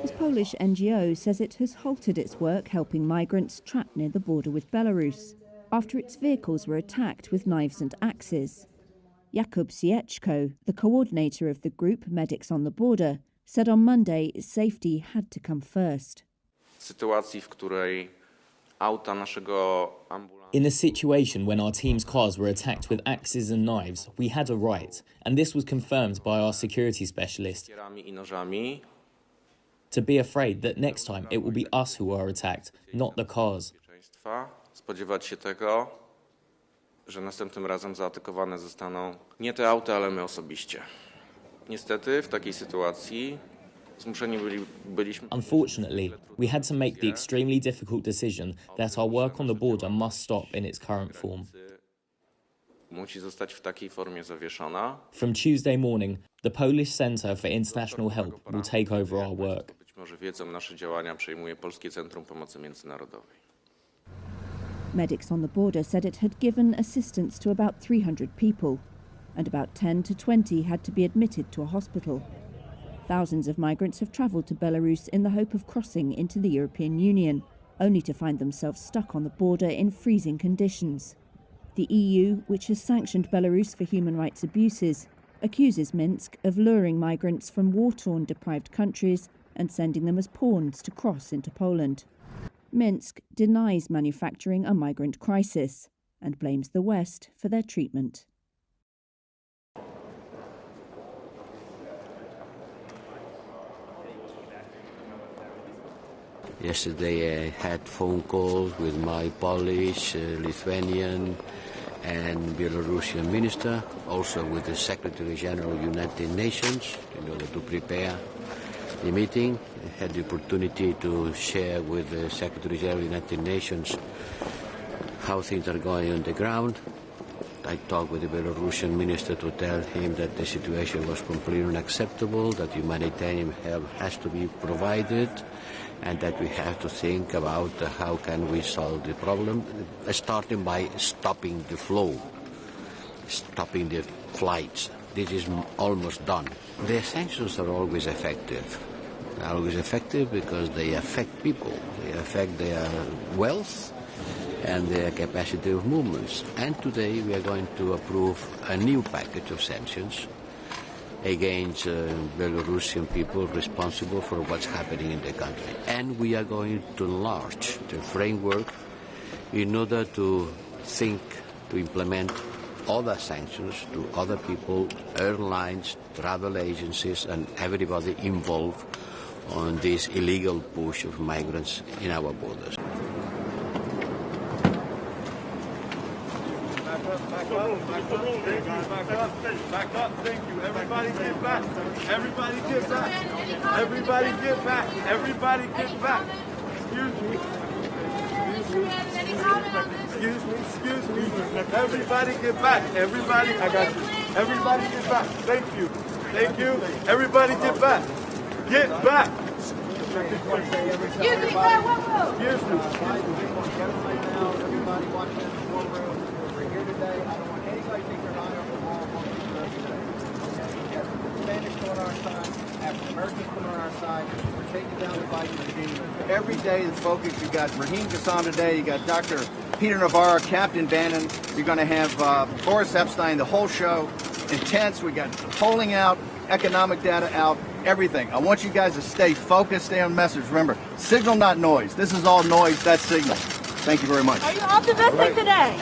The Polish NGO says it has halted its work helping migrants trapped near the border with Belarus after its vehicles were attacked with knives and axes. Jakub Sieczko, the coordinator of the group Medics on the Border, said on Monday safety had to come first. In a situation when our team's cars were attacked with axes and knives, we had a right, and this was confirmed by our security specialist, to be afraid that next time it will be us who are attacked, not the cars. Że następnym razem zaatakowane zostaną nie te auta, ale my osobiście. Niestety w takiej sytuacji zmuszeni byliśmy. Unfortunately, we had to make the extremely difficult decision that our work on the border must stop in its current form. Musi zostać w takiej formie zawieszona. From Tuesday morning, the Polish Centre for International Help will take over our work. Być może wiedzą, nasze działania przejmuje Polskie Centrum Pomocy Międzynarodowej. Medics on the Border said it had given assistance to about 300 people, and about 10 to 20 had to be admitted to a hospital. Thousands of migrants have travelled to Belarus in the hope of crossing into the European Union, only to find themselves stuck on the border in freezing conditions. The EU, which has sanctioned Belarus for human rights abuses, accuses Minsk of luring migrants from war-torn, deprived countries and sending them as pawns to cross into Poland. Minsk denies manufacturing a migrant crisis and blames the West for their treatment. Yesterday I had phone calls with my Polish, Lithuanian and Belarusian minister, also with the Secretary General of United Nations in order to prepare the meeting. I had the opportunity to share with the Secretary General of the United Nations how things are going on the ground. I talked with the Belarusian minister to tell him that the situation was completely unacceptable, that humanitarian help has to be provided, and that we have to think about how can we solve the problem, starting by stopping the flow, stopping the flights. This is almost done. The sanctions are always effective. They're always effective because they affect people. They affect their wealth and their capacity of movements. And today we are going to approve a new package of sanctions against Belarusian people responsible for what's happening in the country. And we are going to enlarge the framework in order to think, to implement other sanctions to other people, airlines, travel agencies, and everybody involved on this illegal push of migrants in our borders. Back up, thank you. Everybody get back. Everybody get back. Everybody get back. Everybody get back. Excuse me. Everybody get back. Everybody, I got you. Everybody get back. Thank you. Everybody get back. Get back. Excuse me, whoa. Excuse me. Everybody watching in the courtroom. We're here today. I don't want anybody to think they're not on the wall. We have Spanish on our side, African Americans on our side. We're taking down the Biden regime. Every day, the focus, you got Raheem Kassam today, you got Dr. Peter Navarro, Captain Bannon. You're going to have Boris Epstein, the whole show. Intense. We got polling out, economic data out, everything. I want you guys to stay focused, stay on message. Remember, signal, not noise. This is all noise, that's signal. Thank you very much. Are you optimistic today?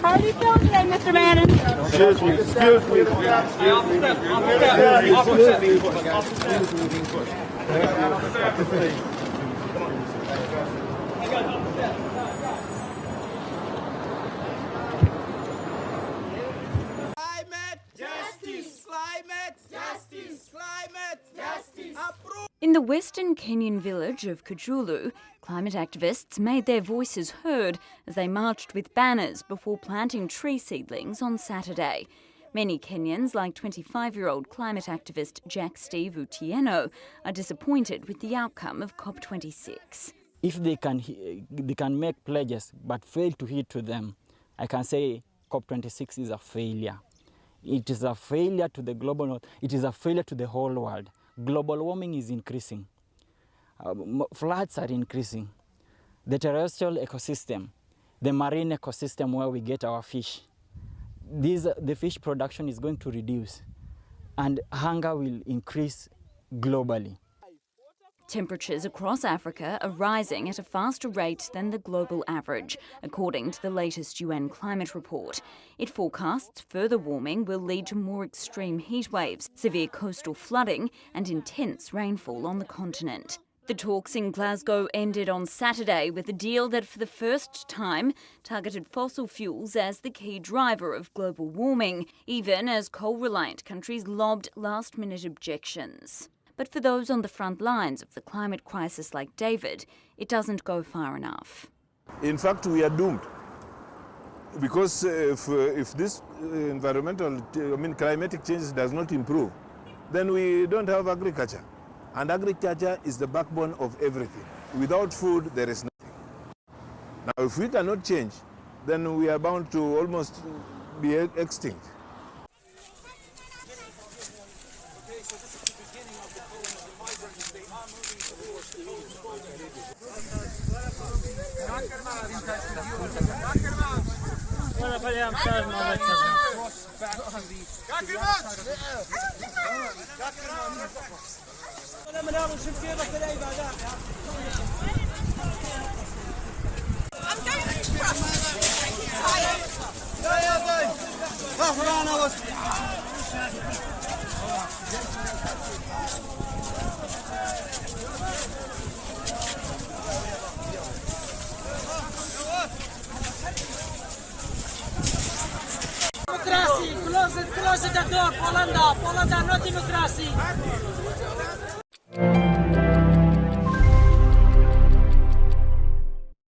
How are you feeling today, Mr. Bannon? Excuse me. In the western Kenyan village of Kajulu, climate activists made their voices heard as they marched with banners before planting tree seedlings on Saturday. Many Kenyans, like 25-year-old climate activist Steve Bannon, are disappointed with the outcome of COP26. If they can make pledges but fail to heed to them, I can say COP26 is a failure. It is a failure to the global north. It is a failure to the whole world. Global warming is increasing. Floods are increasing. The terrestrial ecosystem, the marine ecosystem where we get our fish, the fish production is going to reduce, and hunger will increase globally. Temperatures across Africa are rising at a faster rate than the global average, according to the latest UN climate report. It forecasts further warming will lead to more extreme heat waves, severe coastal flooding and intense rainfall on the continent. The talks in Glasgow ended on Saturday with a deal that for the first time targeted fossil fuels as the key driver of global warming, even as coal-reliant countries lobbed last-minute objections. But for those on the front lines of the climate crisis like David, it doesn't go far enough. In fact, we are doomed. Because if this climatic change does not improve, then we don't have agriculture. And agriculture is the backbone of everything. Without food, there is nothing. Now, if we cannot change, then we are bound to almost be extinct. Democracy, close the door, Poland, no democracy.